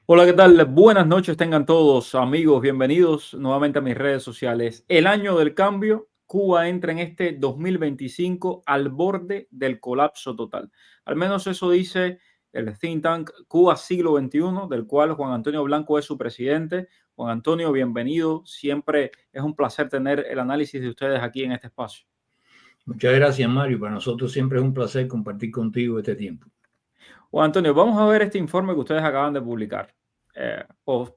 Hola, ¿qué tal? Buenas noches tengan todos, amigos. Bienvenidos nuevamente a mis redes sociales. El año del cambio, Cuba entra en este 2025 al borde del colapso total. Al menos eso dice el think tank Cuba Siglo XXI, del cual Juan Antonio Blanco es su presidente. Juan Antonio, bienvenido. Siempre es un placer tener el análisis de ustedes aquí en este espacio. Muchas gracias, Mario. Para nosotros siempre es un placer compartir contigo este tiempo. Juan Antonio, vamos a ver este informe que ustedes acaban de publicar.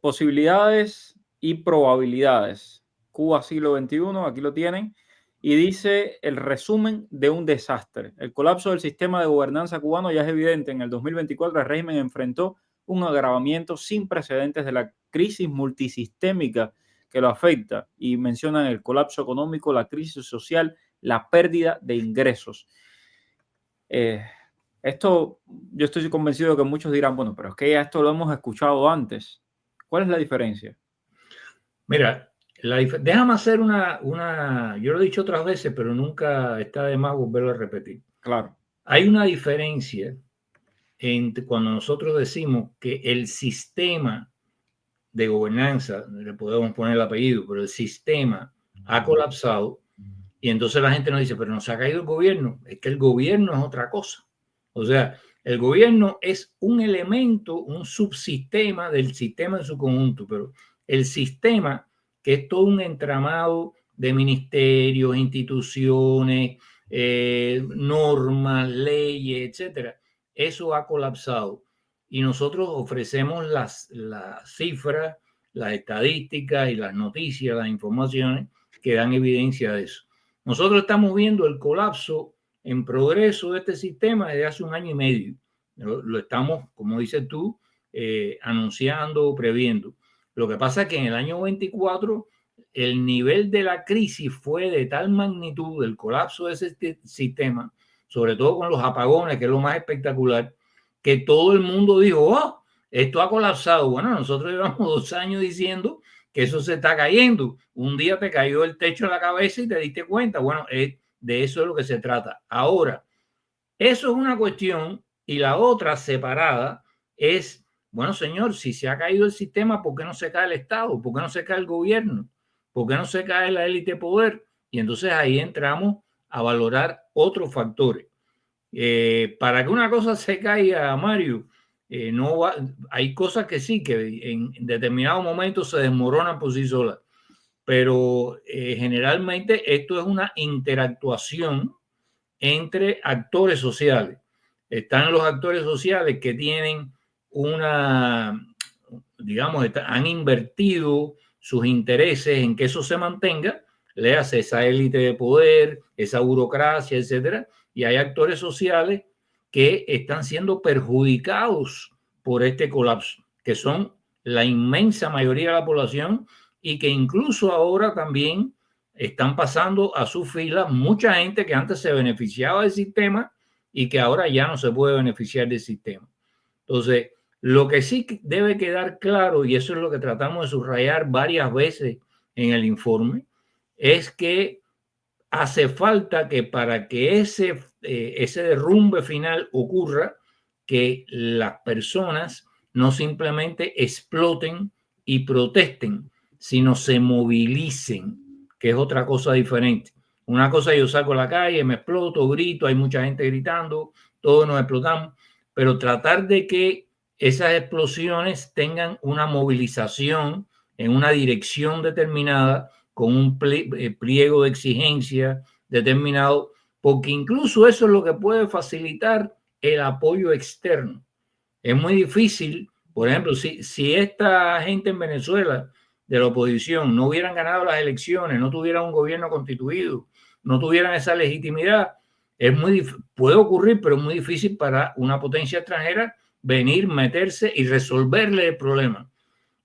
Posibilidades y probabilidades. Cuba siglo XXI, aquí lo tienen, y dice el resumen de un desastre. El colapso del sistema de gobernanza cubano ya es evidente. En el 2024 el régimen enfrentó un agravamiento sin precedentes de la crisis multisistémica que lo afecta y mencionan el colapso económico, la crisis social, la pérdida de ingresos. Eh, Esto, yo estoy convencido de que muchos dirán, bueno, pero es que ya esto lo hemos escuchado antes. ¿Cuál es la diferencia? Mira, déjame hacer yo lo he dicho otras veces, pero nunca está de más volverlo a repetir. Claro, Hay una diferencia entre cuando nosotros decimos que el sistema de gobernanza, le podemos poner el apellido, pero el sistema ha colapsado y entonces la gente nos dice, pero no se ha caído el gobierno. Es que el gobierno es otra cosa. O sea, el gobierno es un elemento, un subsistema del sistema en su conjunto, pero el sistema, que es todo un entramado de ministerios, instituciones, normas, leyes, etcétera, eso ha colapsado. Y nosotros ofrecemos las cifras, las estadísticas y las noticias, las informaciones que dan evidencia de eso. Nosotros estamos viendo el colapso en progreso de este sistema desde hace un año y medio. Lo estamos, como dices tú, anunciando, previendo. Lo que pasa es que en el año 24 el nivel de la crisis fue de tal magnitud, el colapso de ese sistema, sobre todo con los apagones, que es lo más espectacular, que todo el mundo dijo, oh, esto ha colapsado. Bueno, nosotros llevamos 2 años diciendo que eso se está cayendo. Un día te cayó el techo en la cabeza y te diste cuenta. Bueno, de eso es lo que se trata. Ahora, eso es una cuestión y la otra separada es, bueno, señor, si se ha caído el sistema, ¿por qué no se cae el Estado? ¿Por qué no se cae el gobierno? ¿Por qué no se cae la élite de poder? Y entonces ahí entramos a valorar otros factores. Para que una cosa se caiga, Mario, no va, hay cosas que sí, que en determinados momentos se desmoronan por sí solas, pero generalmente esto es una interactuación entre actores sociales. Están los actores sociales que tienen digamos, han invertido sus intereses en que eso se mantenga, le hace esa élite de poder, esa burocracia, etcétera, y hay actores sociales que están siendo perjudicados por este colapso, que son la inmensa mayoría de la población y que incluso ahora también están pasando a su fila mucha gente que antes se beneficiaba del sistema y que ahora ya no se puede beneficiar del sistema. Entonces, lo que sí debe quedar claro, y eso es lo que tratamos de subrayar varias veces en el informe, es que hace falta que para que ese derrumbe final ocurra, que las personas no simplemente exploten y protesten, sino se movilicen, que es otra cosa diferente. Una cosa yo salgo a la calle, me exploto, grito, hay mucha gente gritando, todos nos explotamos, pero tratar de que esas explosiones tengan una movilización en una dirección determinada, con un pliego de exigencia determinado, porque incluso eso es lo que puede facilitar el apoyo externo. Es muy difícil, por ejemplo, si esta gente en Venezuela de la oposición no hubieran ganado las elecciones, no tuvieran un gobierno constituido, no tuvieran esa legitimidad, puede ocurrir, pero es muy difícil para una potencia extranjera venir, meterse y resolverle el problema.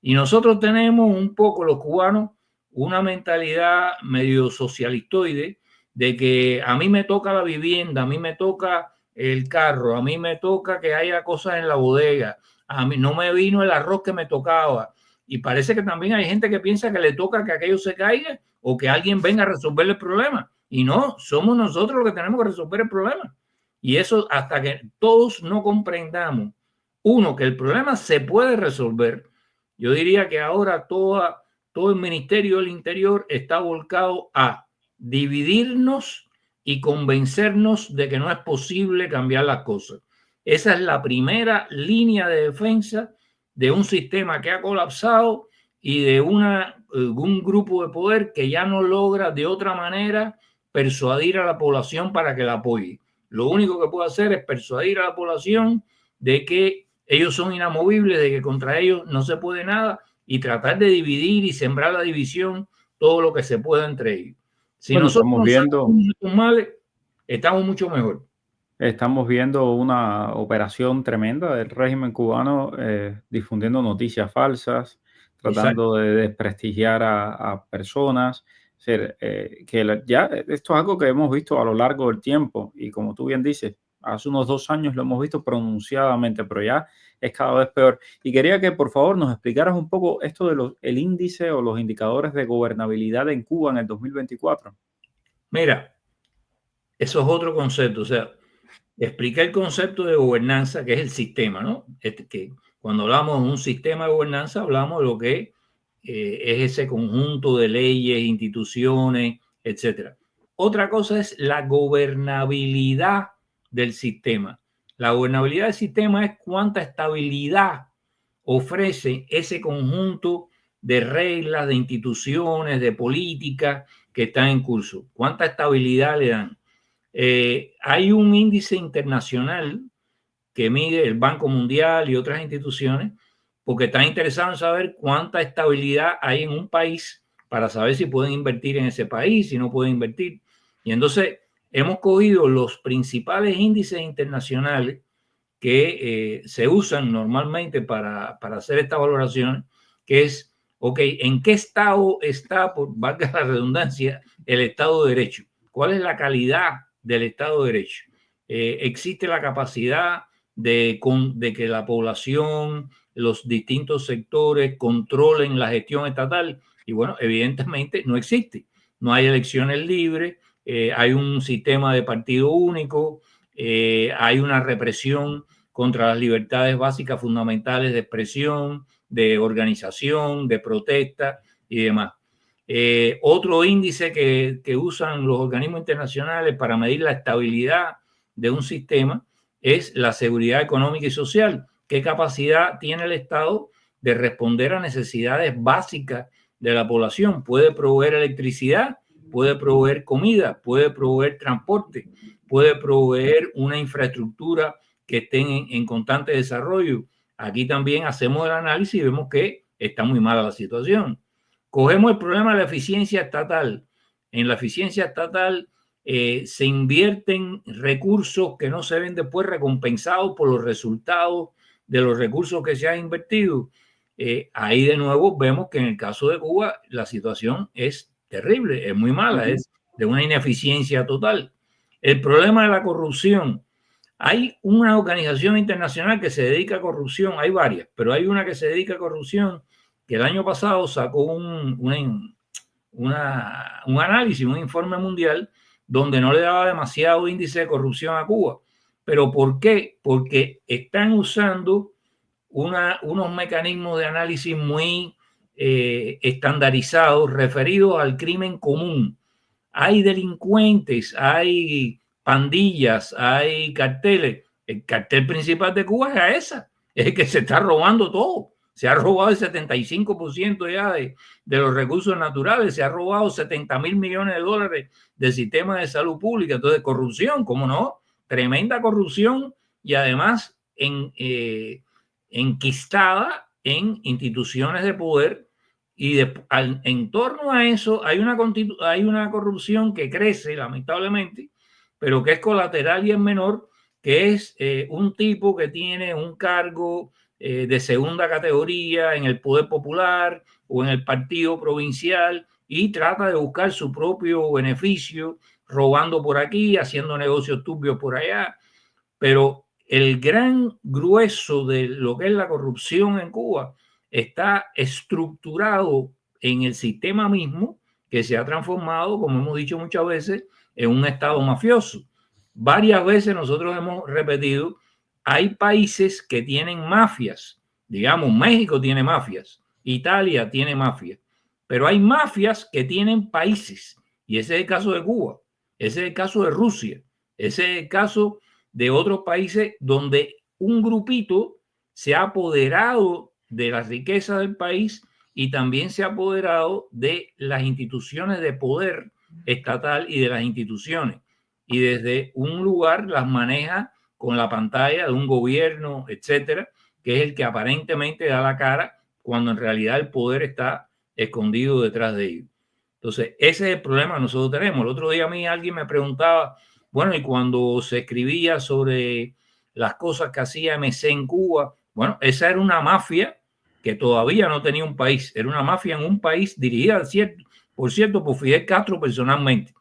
Y nosotros tenemos un poco, los cubanos, una mentalidad medio socialistoide de que a mí me toca la vivienda, a mí me toca el carro, a mí me toca que haya cosas en la bodega, a mí no me vino el arroz que me tocaba. Y parece que también hay gente que piensa que le toca que aquello se caiga o que alguien venga a resolver el problema. Y no, somos nosotros los que tenemos que resolver el problema. Y eso, hasta que todos no comprendamos Uno, que el problema se puede resolver. Yo diría que ahora todo el Ministerio del Interior está volcado a dividirnos y convencernos de que no es posible cambiar las cosas. Esa es la primera línea de defensa de un sistema que ha colapsado y de un grupo de poder que ya no logra de otra manera persuadir a la población para que la apoye. Lo único que puede hacer es persuadir a la población de que ellos son inamovibles, de que contra ellos no se puede nada y tratar de dividir y sembrar la división todo lo que se pueda entre ellos. Si Bueno, nosotros estamos no viendo, sabemos nuestros males, estamos mucho mejor. estamos viendo una operación tremenda del régimen cubano difundiendo noticias falsas, Exacto. tratando de desprestigiar a personas. Es decir, ya esto es algo que hemos visto a lo largo del tiempo y como tú bien dices, hace unos 2 años lo hemos visto pronunciadamente, pero ya es cada vez peor. Y quería que por favor nos explicaras un poco esto de el índice o los indicadores de gobernabilidad en Cuba en el 2024. Mira, eso es otro concepto. O sea, explica el concepto de gobernanza, que es el sistema, ¿no? Que cuando hablamos de un sistema de gobernanza, hablamos de lo que es ese conjunto de leyes, instituciones, etcétera. Otra cosa es la gobernabilidad del sistema. La gobernabilidad del sistema es cuánta estabilidad ofrece ese conjunto de reglas, de instituciones, de políticas que están en curso. ¿Cuánta estabilidad le dan? Hay un índice internacional que mide el Banco Mundial y otras instituciones porque están interesados en saber cuánta estabilidad hay en un país para saber si pueden invertir en ese país, si no pueden invertir. Y entonces hemos cogido los principales índices internacionales que se usan normalmente para hacer esta valoración, que es, ok, ¿en qué estado está, por valga la redundancia, el Estado de Derecho? ¿Cuál es la calidad del Estado de Derecho? ¿Existe la capacidad de que la población, los distintos sectores controlen la gestión estatal? Y bueno, evidentemente no existe. No hay elecciones libres, hay un sistema de partido único, hay una represión contra las libertades básicas fundamentales de expresión, de organización, de protesta y demás. Otro índice que usan los organismos internacionales para medir la estabilidad de un sistema es la seguridad económica y social. ¿Qué capacidad tiene el Estado de responder a necesidades básicas de la población? ¿Puede proveer electricidad? ¿Puede proveer comida? ¿Puede proveer transporte? ¿Puede proveer una infraestructura que estén en constante desarrollo? Aquí también hacemos el análisis y vemos que está muy mala la situación. Cogemos el problema de la eficiencia estatal. En la eficiencia estatal se invierten recursos que no se ven después recompensados por los resultados de los recursos que se han invertido. Ahí de nuevo vemos que en el caso de Cuba la situación es terrible, es muy mala, es de una ineficiencia total. El problema de la corrupción. Hay una organización internacional que se dedica a corrupción, hay varias, pero hay una que se dedica a corrupción que el año pasado sacó un análisis, un informe mundial donde no le daba demasiado índice de corrupción a Cuba. ¿Pero por qué? Porque están usando unos mecanismos de análisis muy estandarizados referidos al crimen común. Hay delincuentes, hay pandillas, hay carteles. El cartel principal de Cuba es AESA, es el que se está robando todo. Se ha robado el 75% ya de los recursos naturales, se ha robado 70.000 millones de dólares del sistema de salud pública. Entonces, corrupción, ¿cómo no? Tremenda corrupción y además enquistada en instituciones de poder. Y en torno a eso hay una corrupción que crece, lamentablemente, pero que es colateral y es menor, que es un tipo que tiene un cargo de segunda categoría en el poder popular o en el partido provincial y trata de buscar su propio beneficio, robando por aquí, haciendo negocios turbios por allá. Pero el gran grueso de lo que es la corrupción en Cuba está estructurado en el sistema mismo que se ha transformado, como hemos dicho muchas veces, en un estado mafioso. Varias veces nosotros hemos repetido hay países que tienen mafias. Digamos, México tiene mafias, Italia tiene mafias, pero hay mafias que tienen países. Y ese es el caso de Cuba, ese es el caso de Rusia, ese es el caso de otros países donde un grupito se ha apoderado de la riqueza del país y también se ha apoderado de las instituciones de poder estatal y de las instituciones. Y desde un lugar las maneja con la pantalla de un gobierno, etcétera, que es el que aparentemente da la cara cuando en realidad el poder está escondido detrás de ellos. Entonces, ese es el problema que nosotros tenemos. El otro día a mí alguien me preguntaba, bueno, y cuando se escribía sobre las cosas que hacía MC en Cuba, bueno, esa era una mafia que todavía no tenía un país, era una mafia en un país dirigida, por cierto, por Fidel Castro personalmente.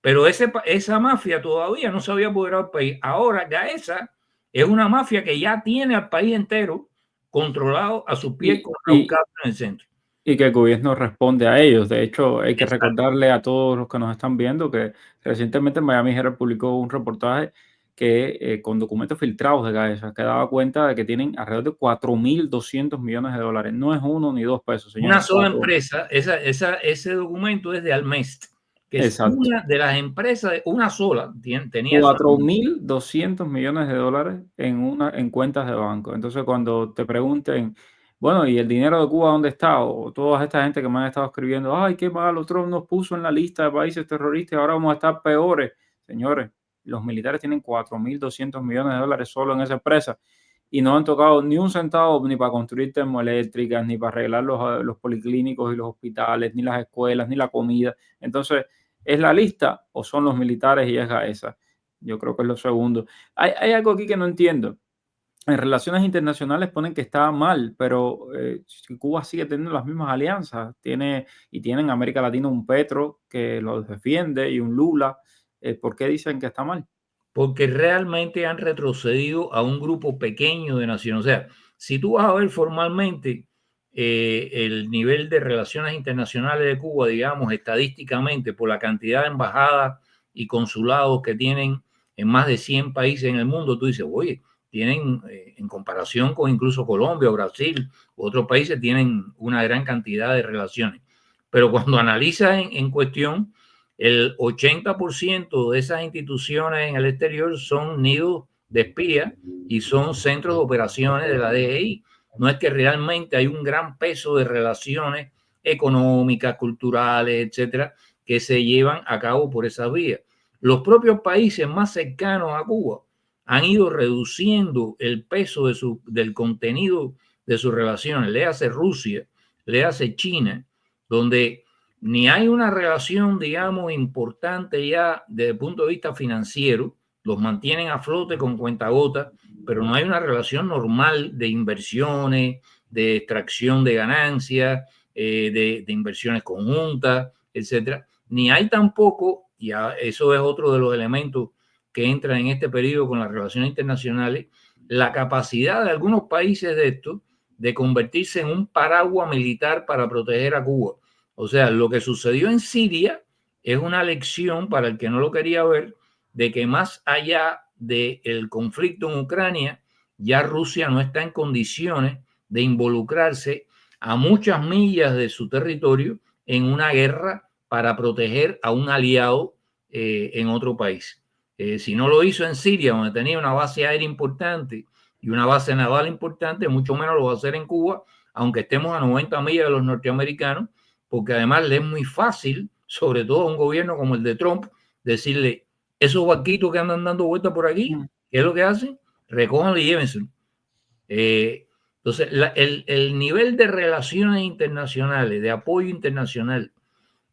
Pero esa mafia todavía no se había apoderado del país. Ahora Gaesa es una mafia que ya tiene al país entero controlado a sus pies con Raúl Castro en el centro. Y que el gobierno responde a ellos. De hecho, hay que recordarle a todos los que nos están viendo que recientemente Miami Herald publicó un reportaje que con documentos filtrados de Gaesa, que daba cuenta de que tienen alrededor de 4.200 millones de dólares. No es 1 ni 2 pesos, señores. Una sola empresa, ese documento es de Almest, que es una de las empresas, una sola, tenía 4.200 millones de dólares en cuentas de banco. Entonces, cuando te pregunten, bueno, ¿y el dinero de Cuba dónde está? O toda esta gente que me han estado escribiendo, ay, qué malo, Trump nos puso en la lista de países terroristas y ahora vamos a estar peores. Señores, los militares tienen 4.200 millones de dólares solo en esa empresa y no han tocado ni un centavo ni para construir termoeléctricas, ni para arreglar los policlínicos y los hospitales, ni las escuelas, ni la comida. Entonces, ¿es la lista o son los militares y es Gaesa? Yo creo que es lo segundo. Hay algo aquí que no entiendo. En relaciones internacionales ponen que está mal, pero Cuba sigue teniendo las mismas alianzas. Tiene en América Latina un Petro que los defiende y un Lula. ¿Por qué dicen que está mal? Porque realmente han retrocedido a un grupo pequeño de naciones. O sea, si tú vas a ver formalmente el nivel de relaciones internacionales de Cuba, digamos, estadísticamente, por la cantidad de embajadas y consulados que tienen en más de 100 países en el mundo, tú dices, oye, tienen, en comparación con incluso Colombia o Brasil u otros países, tienen una gran cantidad de relaciones. Pero cuando analizas en cuestión, el 80% de esas instituciones en el exterior son nidos de espías y son centros de operaciones de la DGI. No es que realmente hay un gran peso de relaciones económicas, culturales, etcétera, que se llevan a cabo por esas vías. Los propios países más cercanos a Cuba han ido reduciendo el peso del contenido de sus relaciones. Le hace Rusia, le hace China, donde ni hay una relación, digamos, importante ya desde el punto de vista financiero, los mantienen a flote con cuentagotas, pero no hay una relación normal de inversiones, de extracción de ganancias, de inversiones conjuntas, etcétera. Ni hay tampoco, y eso es otro de los elementos que entran en este periodo con las relaciones internacionales, la capacidad de algunos países de estos de convertirse en un paraguas militar para proteger a Cuba. O sea, lo que sucedió en Siria es una lección para el que no lo quería ver de que más allá del conflicto en Ucrania, ya Rusia no está en condiciones de involucrarse a muchas millas de su territorio en una guerra para proteger a un aliado en otro país. Si no lo hizo en Siria, donde tenía una base aérea importante y una base naval importante, mucho menos lo va a hacer en Cuba, aunque estemos a 90 millas de los norteamericanos, porque además le es muy fácil, sobre todo a un gobierno como el de Trump, decirle, esos barquitos que andan dando vueltas por aquí, ¿qué es lo que hacen? Recójanlo y llévenselo. Entonces, el nivel de relaciones internacionales, de apoyo internacional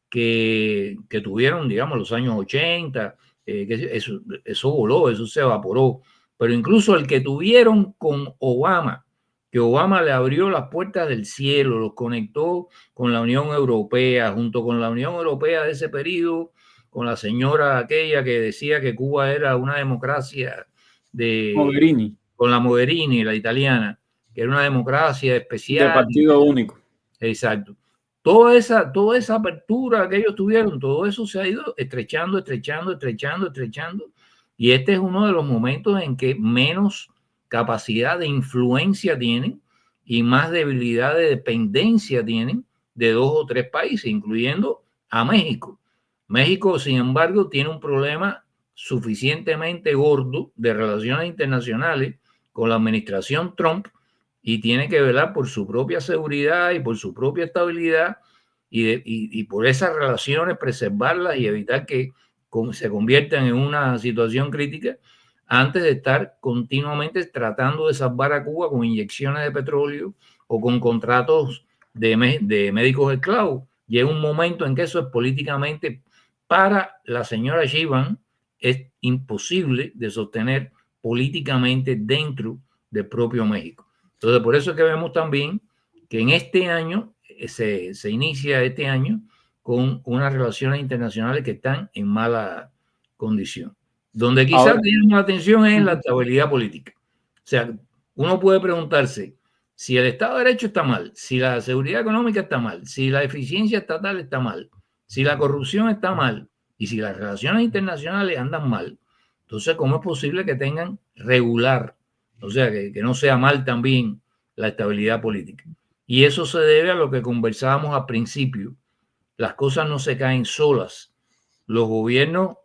que tuvieron, digamos, los años 80, que eso voló, eso se evaporó, pero incluso el que tuvieron con Obama, que Obama le abrió las puertas del cielo, los conectó con la Unión Europea, junto con la Unión Europea de ese periodo, con la señora aquella que decía que Cuba era una democracia Mogherini. Con la Mogherini, la italiana, que era una democracia especial. De partido único. Exacto. Toda esa apertura que ellos tuvieron, todo eso se ha ido estrechando. Y este es uno de los momentos en que menos capacidad de influencia tienen y más debilidad de dependencia tienen de 2 o 3 países, incluyendo a México. México, sin embargo, tiene un problema suficientemente gordo de relaciones internacionales con la administración Trump y tiene que velar por su propia seguridad y por su propia estabilidad y por esas relaciones preservarlas y evitar que se conviertan en una situación crítica antes de estar continuamente tratando de salvar a Cuba con inyecciones de petróleo o con contratos de médicos esclavos. Llega un momento en que eso es políticamente, para la señora Sheinbaum, es imposible de sostener políticamente dentro del propio México. Entonces, por eso es que vemos también que en este año, se inicia este año con unas relaciones internacionales que están en mala condición. Donde quizás tiene la atención es la estabilidad política. O sea, uno puede preguntarse si el Estado de Derecho está mal, si la seguridad económica está mal, si la eficiencia estatal está mal, si la corrupción está mal y si las relaciones internacionales andan mal. Entonces, ¿cómo es posible que tengan regular? O sea, que no sea mal también la estabilidad política. Y eso se debe a lo que conversábamos al principio. Las cosas no se caen solas. Los gobiernos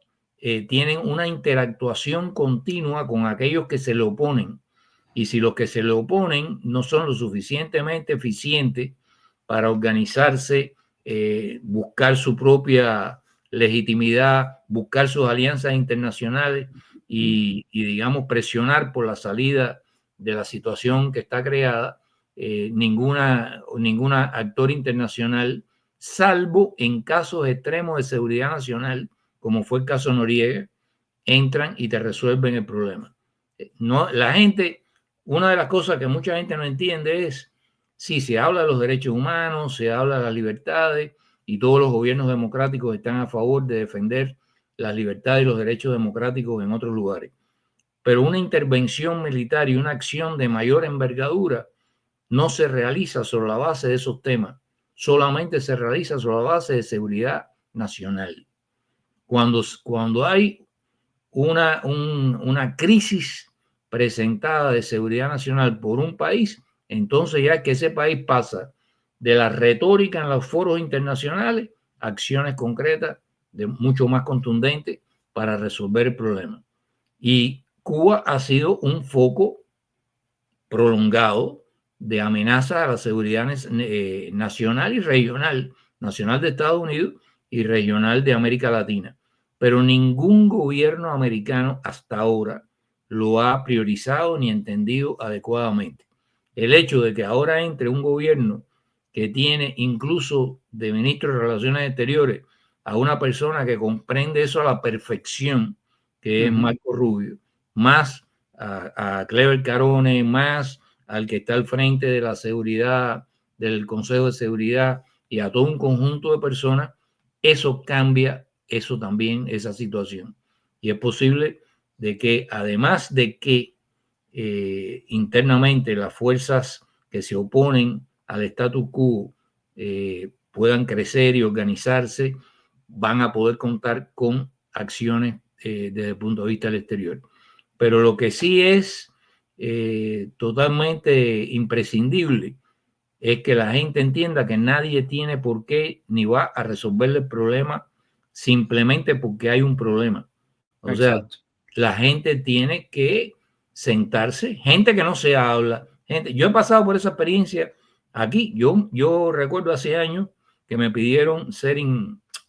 tienen una interactuación continua con aquellos que se le oponen. Y si los que se le oponen no son lo suficientemente eficientes para organizarse, buscar su propia legitimidad, buscar sus alianzas internacionales y digamos, presionar por la salida de la situación que está creada, ninguna actor internacional, salvo en casos extremos de seguridad nacional, como fue el caso Noriega, entran y te resuelven el problema. No, la gente, una de las cosas que mucha gente no entiende es, sí, se habla de los derechos humanos, se habla de las libertades y todos los gobiernos democráticos están a favor de defender las libertades y los derechos democráticos en otros lugares. Pero una intervención militar y una acción de mayor envergadura no se realiza sobre la base de esos temas, solamente se realiza sobre la base de seguridad nacional. Cuando hay una crisis presentada de seguridad nacional por un país, entonces ya que ese país pasa de la retórica en los foros internacionales a acciones concretas mucho más contundentes para resolver el problema. Y Cuba ha sido un foco prolongado de amenaza a la seguridad nacional y regional, nacional de Estados Unidos y regional de América Latina. Pero ningún gobierno americano hasta ahora lo ha priorizado ni entendido adecuadamente. El hecho de que ahora entre un gobierno que tiene incluso de ministro de Relaciones Exteriores a una persona que comprende eso a la perfección, que es Marco Rubio, más a Clever Carones, más al que está al frente de la seguridad, del Consejo de Seguridad y a todo un conjunto de personas, eso cambia eso también, esa situación. Y es posible de que, además de que internamente las fuerzas que se oponen al status quo puedan crecer y organizarse, van a poder contar con acciones desde el punto de vista del exterior. Pero lo que sí es totalmente imprescindible es que la gente entienda que nadie tiene por qué ni va a resolverle el problema simplemente porque hay un problema. O Exacto. sea, la gente tiene que sentarse, gente que no se habla, gente. Yo he pasado por esa experiencia aquí. Yo recuerdo hace años que me pidieron ser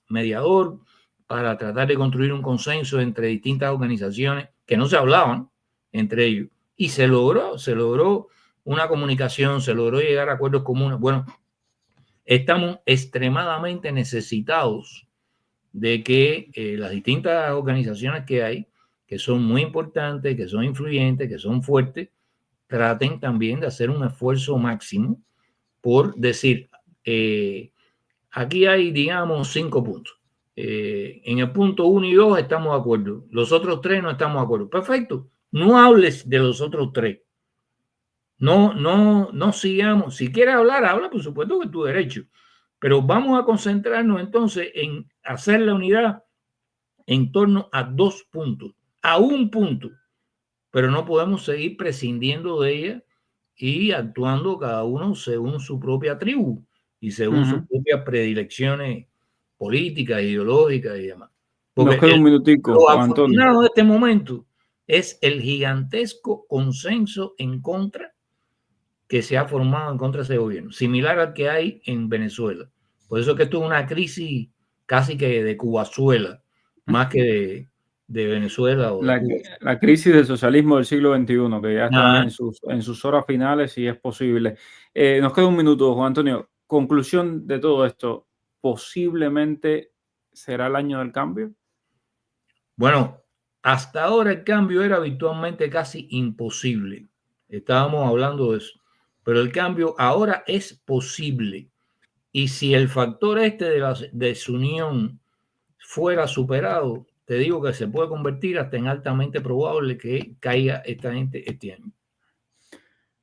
mediador para tratar de construir un consenso entre distintas organizaciones que no se hablaban entre ellos. Y se logró una comunicación, se logró llegar a acuerdos comunes. Bueno, estamos extremadamente necesitados de que las distintas organizaciones que hay, que son muy importantes, que son influyentes, que son fuertes, traten también de hacer un esfuerzo máximo por decir, aquí hay, digamos, 5 puntos. En el punto 1 y 2 estamos de acuerdo. Los otros 3 no estamos de acuerdo. Perfecto. No hables de los otros 3. No sigamos. Si quieres hablar, habla, por supuesto que es tu derecho. Pero vamos a concentrarnos entonces en hacer la unidad en torno a 2 puntos, a un punto. pero no podemos seguir prescindiendo de ella y actuando cada uno según su propia tribu y según sus propias predilecciones políticas, ideológicas y demás. Porque nos queda un minutico, lo Juan Antonio. afortunado de este momento es el gigantesco consenso en contra que se ha formado en contra de ese gobierno, similar al que hay en Venezuela. Por eso es que esto es una crisis casi que de Cubazuela, más que de Venezuela. O la crisis del socialismo del siglo XXI, que ya está en sus horas finales y es posible. Nos queda un minuto, Juan Antonio. Conclusión de todo esto, ¿posiblemente será el año del cambio? Bueno, hasta ahora el cambio era virtualmente casi imposible. Estábamos hablando de eso. Pero el cambio ahora es posible. Y si el factor de la desunión fuera superado, te digo que se puede convertir hasta en altamente probable que caiga esta gente este año.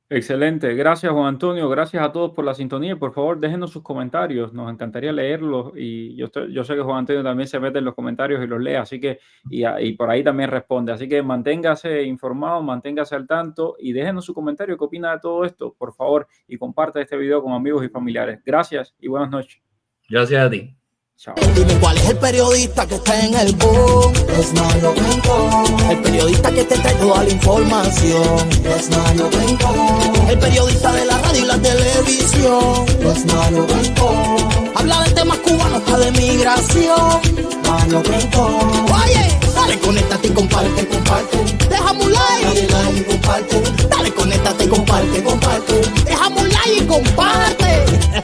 Excelente. Gracias, Juan Antonio. Gracias a todos por la sintonía. Por favor, déjenos sus comentarios. Nos encantaría leerlos. Y yo sé que Juan Antonio también se mete en los comentarios y los lee. Así que, y por ahí también responde. Así que manténgase informado, manténgase al tanto y déjenos su comentario. ¿Qué opina de todo esto? Por favor, y comparte este video con amigos y familiares. Gracias y buenas noches. Gracias a ti. Chao. Dime cuál es el periodista que está en el boom. Es Mario Blanco. El periodista que te trae toda la información. Es Mario Blanco. El periodista de la radio y la televisión. Es Mario Blanco. Habla de temas cubanos, hasta de migración. Mario Blanco. Oye, dale, conéctate y comparte. Déjame un like. Dale like y comparte. Dale, conéctate y comparte. Déjame un like y comparte.